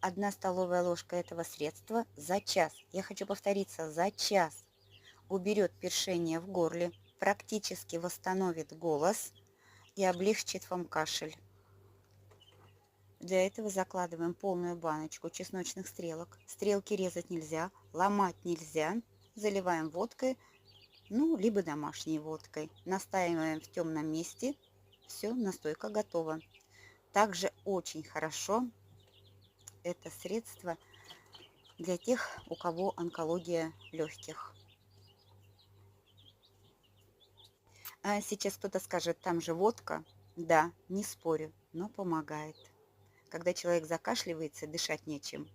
1 столовая ложка этого средства за час, я хочу повториться, за час уберет першение в горле, практически восстановит голос и облегчит вам кашель. Для этого закладываем полную баночку чесночных стрелок. Стрелки резать нельзя, ломать нельзя. Заливаем водкой, ну, либо домашней водкой. Настаиваем в темном месте. Все, настойка готова. Также очень хорошо это средство для тех, у кого онкология легких. А сейчас кто-то скажет, там же водка. Да, не спорю, но помогает. Когда человек закашливается, дышать нечем.